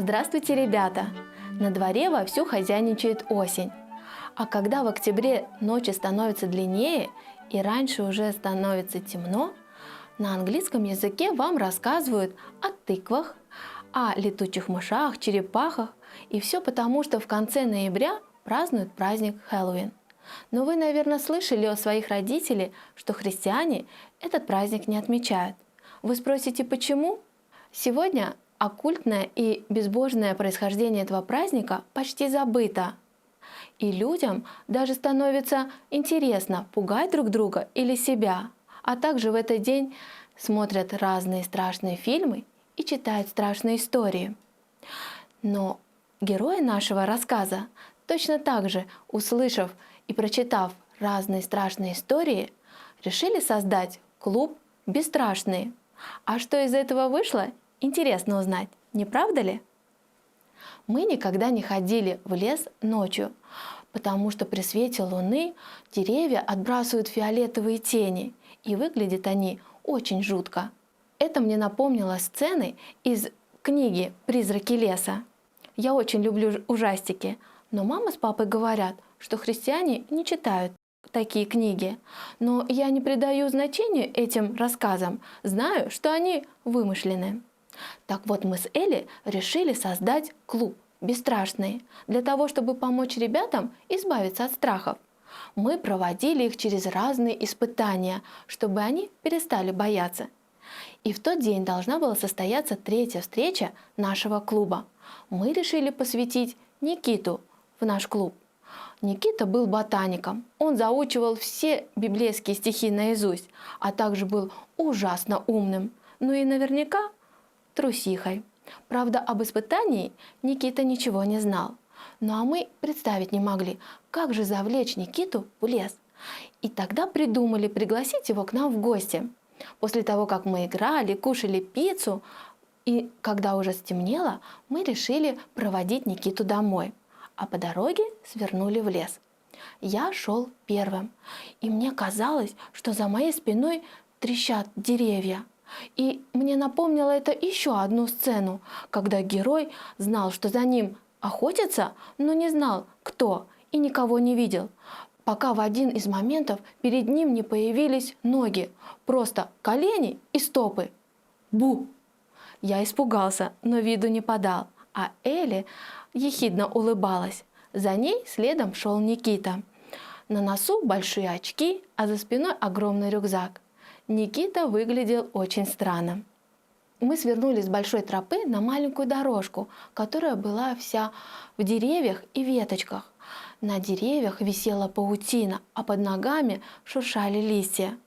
Здравствуйте, ребята! На дворе вовсю хозяйничает осень. А когда в октябре ночи становятся длиннее и раньше уже становится темно, на английском языке вам рассказывают о тыквах, о летучих мышах, черепахах. И все потому, что в конце ноября празднуют праздник Хэллоуин. Но вы, наверное, слышали от своих родителей, что христиане этот праздник не отмечают. Вы спросите, почему? Сегодня оккультное и безбожное происхождение этого праздника почти забыто. И людям даже становится интересно пугать друг друга или себя. А также в этот день смотрят разные страшные фильмы и читают страшные истории. Но герои нашего рассказа точно так же, услышав и прочитав разные страшные истории, решили создать клуб «Бесстрашные». А что из этого вышло, интересно узнать, не правда ли? Мы никогда не ходили в лес ночью, потому что при свете луны деревья отбрасывают фиолетовые тени, и выглядят они очень жутко. Это мне напомнило сцены из книги «Призраки леса». Я очень люблю ужастики, но мама с папой говорят, что христиане не читают такие книги. Но я не придаю значения этим рассказам, знаю, что они вымышлены. Так вот, мы с Элли решили создать клуб «Бесстрашные» для того, чтобы помочь ребятам избавиться от страхов. Мы проводили их через разные испытания, чтобы они перестали бояться. И в тот день должна была состояться третья встреча нашего клуба. Мы решили посвятить Никиту в наш клуб. Никита был ботаником. Он заучивал все библейские стихи наизусть, а также был ужасно умным. Ну и наверняка трусихой. Правда, об испытании Никита ничего не знал. Ну а мы представить не могли, как же завлечь Никиту в лес. И тогда придумали пригласить его к нам в гости. После того, как мы играли, кушали пиццу, и когда уже стемнело, мы решили проводить Никиту домой. А по дороге свернули в лес. Я шел первым, и мне казалось, что за моей спиной трещат деревья. И мне напомнило это еще одну сцену, когда герой знал, что за ним охотятся, но не знал, кто, и никого не видел, пока в один из моментов перед ним не появились ноги, просто колени и стопы. Бу! Я испугался, но виду не подал, а Элли ехидно улыбалась. За ней следом шел Никита. На носу большие очки, а за спиной огромный рюкзак. Никита выглядел очень странно. Мы свернули с большой тропы на маленькую дорожку, которая была вся в деревьях и веточках. На деревьях висела паутина, а под ногами шуршали листья.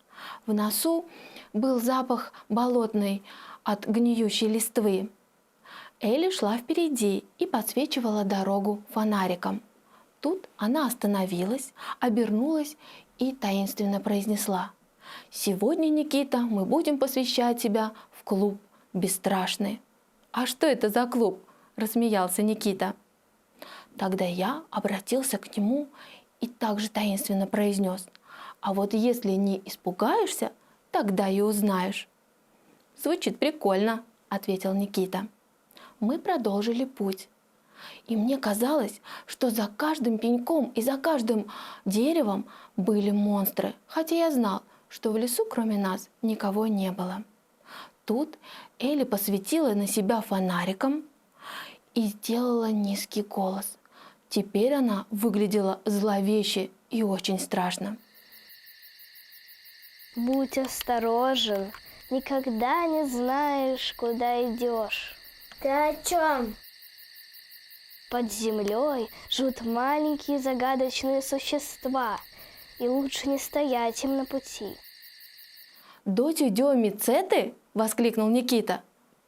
В носу был запах болотный от гниющей листвы. Элли шла впереди и подсвечивала дорогу фонариком. Тут она остановилась, обернулась и таинственно произнесла: «Сегодня, Никита, мы будем посвящать тебя в клуб «Бесстрашные». «А что это за клуб?» – рассмеялся Никита. Тогда я обратился к нему и также таинственно произнес: «А вот если не испугаешься, тогда и узнаешь». «Звучит прикольно», – ответил Никита. Мы продолжили путь. И мне казалось, что за каждым пеньком и за каждым деревом были монстры, хотя я знал, что в лесу кроме нас никого не было. Тут Элли посветила на себя фонариком и сделала низкий голос. Теперь она выглядела зловеще и очень страшно. Будь осторожен, никогда не знаешь, куда идешь. Ты о чем? Под землей живут маленькие загадочные существа, и лучше не стоять им на пути. «Доти дёмицеты?» – воскликнул Никита.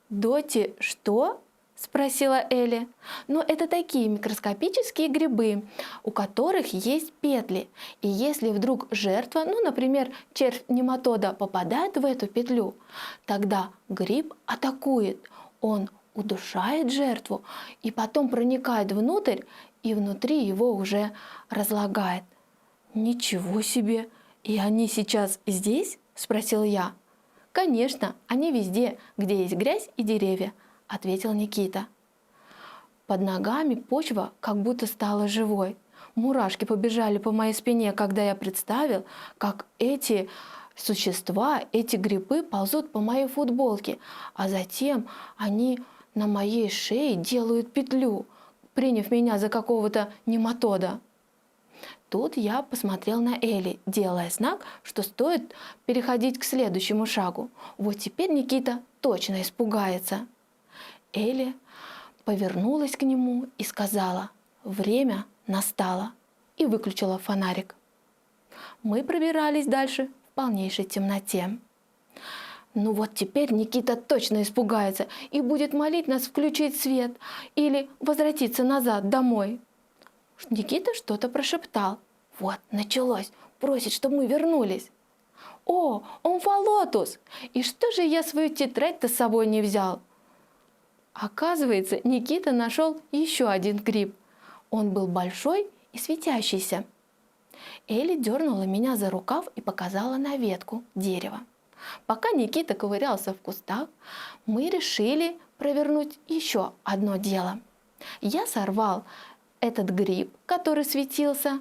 «Доти что?» – спросила Элли. «Но это такие микроскопические грибы, у которых есть петли. И если вдруг жертва, например, червь нематода, попадает в эту петлю, тогда гриб атакует. Он удушает жертву и потом проникает внутрь, и внутри его уже разлагает». «Ничего себе! И они сейчас здесь?» – спросил я. «Конечно, они везде, где есть грязь и деревья», – ответил Никита. Под ногами почва как будто стала живой. Мурашки побежали по моей спине, когда я представил, как эти существа, эти грибы ползут по моей футболке, а затем они на моей шее делают петлю, приняв меня за какого-то нематода. Тут я посмотрел на Элли, делая знак, что стоит переходить к следующему шагу. Вот теперь Никита точно испугается. Элли повернулась к нему и сказала: «Время настало», и выключила фонарик. Мы пробирались дальше в полнейшей темноте. Ну вот теперь Никита точно испугается и будет молить нас включить свет или возвратиться назад домой. Никита что-то прошептал. Вот, началось. Просит, чтобы мы вернулись. О, Омфалотус! И что же я свою тетрадь-то с собой не взял? Оказывается, Никита нашел еще один гриб. Он был большой и светящийся. Элли дернула меня за рукав и показала на ветку дерева. Пока Никита ковырялся в кустах, мы решили провернуть еще одно дело. Я сорвал этот гриб, который светился,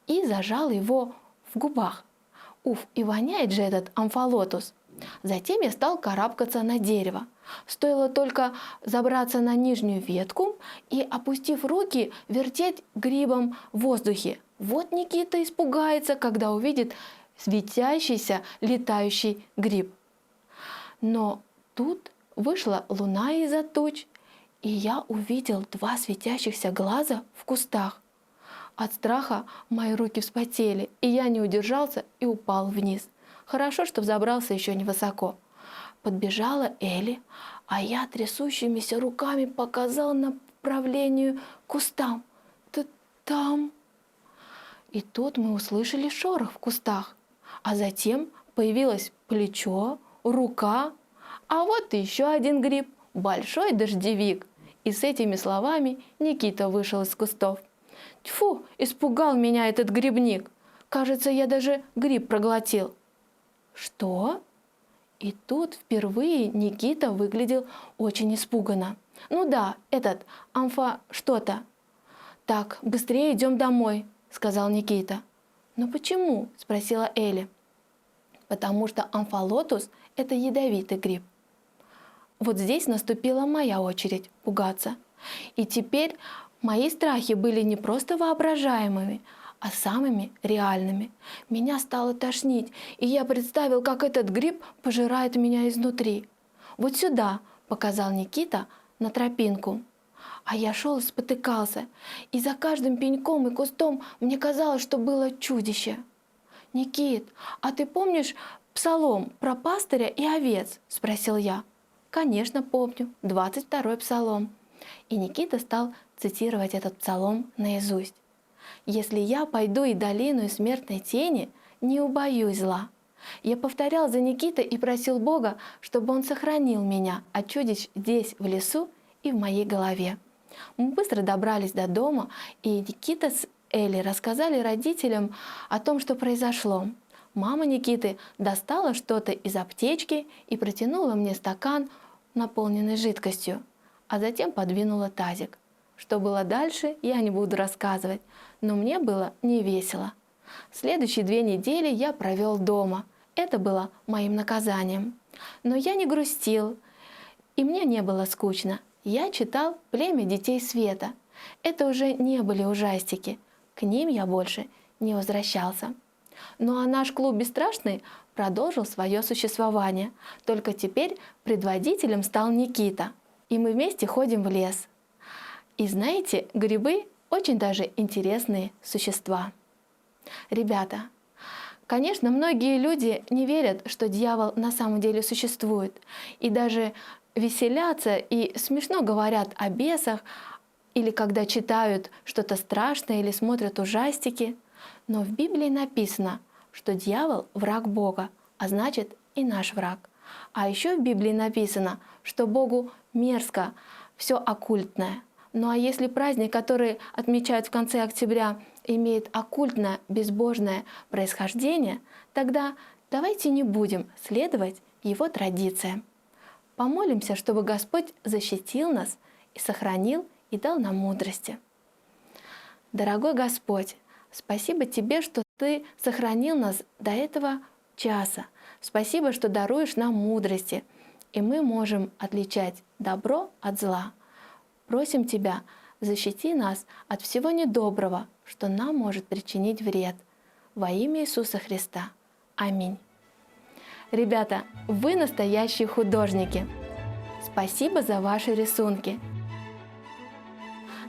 и зажал его в губах. Уф, и воняет же этот Омфалотус. Затем я стал карабкаться на дерево. Стоило только забраться на нижнюю ветку и, опустив руки, вертеть грибом в воздухе. Вот Никита испугается, когда увидит светящийся летающий гриб. Но тут вышла луна из-за туч, и я увидел два светящихся глаза в кустах. От страха мои руки вспотели, и я не удержался и упал вниз. Хорошо, что взобрался еще невысоко. Подбежала Элли, а я трясущимися руками показал направлению к кустам. Там. И тут мы услышали шорох в кустах. А затем появилось плечо, рука, а вот еще один гриб, большой дождевик. И с этими словами Никита вышел из кустов. Тьфу, испугал меня этот грибник. Кажется, я даже гриб проглотил. Что? И тут впервые Никита выглядел очень испуганно. Ну да, этот что-то. Так, быстрее идем домой, сказал Никита. Но почему? Спросила Элли. Потому что Омфалотус – это ядовитый гриб. Вот здесь наступила моя очередь пугаться. И теперь мои страхи были не просто воображаемыми, а самыми реальными. Меня стало тошнить, и я представил, как этот гриб пожирает меня изнутри. «Вот сюда», — показал Никита на тропинку. А я шел и спотыкался, и за каждым пеньком и кустом мне казалось, что было чудище. «Никит, а ты помнишь псалом про пастыря и овец?» — спросил я. «Конечно, помню, 22-й псалом». И Никита стал цитировать этот псалом наизусть. «Если я пойду и долину смертной тени, не убоюсь зла». Я повторял за Никитой и просил Бога, чтобы Он сохранил меня от чудищ здесь, в лесу и в моей голове. Мы быстро добрались до дома, и Никита с Элли рассказали родителям о том, что произошло. Мама Никиты достала что-то из аптечки и протянула мне стакан, наполненный жидкостью, а затем подвинула тазик. Что было дальше, я не буду рассказывать, но мне было не весело. Следующие 2 недели я провел дома. Это было моим наказанием. Но я не грустил, и мне не было скучно. Я читал «Племя детей света». Это уже не были ужастики. К ним я больше не возвращался. Ну а наш клуб «Бесстрашный» продолжил свое существование. Только теперь предводителем стал Никита. И мы вместе ходим в лес. И знаете, грибы очень даже интересные существа. Ребята, конечно, многие люди не верят, что дьявол на самом деле существует. И даже веселятся и смешно говорят о бесах, или когда читают что-то страшное или смотрят ужастики. Но в Библии написано, что дьявол — враг Бога, а значит и наш враг. А еще в Библии написано, что Богу мерзко все оккультное. Ну а если праздник, который отмечают в конце октября, имеет оккультное, безбожное происхождение, тогда давайте не будем следовать его традициям. Помолимся, чтобы Господь защитил нас и сохранил и дал нам мудрости. Дорогой Господь, спасибо Тебе, что Ты сохранил нас до этого часа. Спасибо, что даруешь нам мудрости, и мы можем отличать добро от зла. Просим Тебя, защити нас от всего недоброго, что нам может причинить вред. Во имя Иисуса Христа. Аминь. Ребята, вы настоящие художники. Спасибо за ваши рисунки.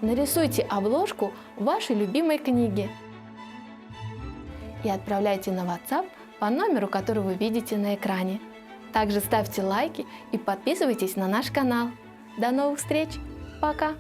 Нарисуйте обложку вашей любимой книги и отправляйте на WhatsApp по номеру, который вы видите на экране. Также ставьте лайки и подписывайтесь на наш канал. До новых встреч! Пока!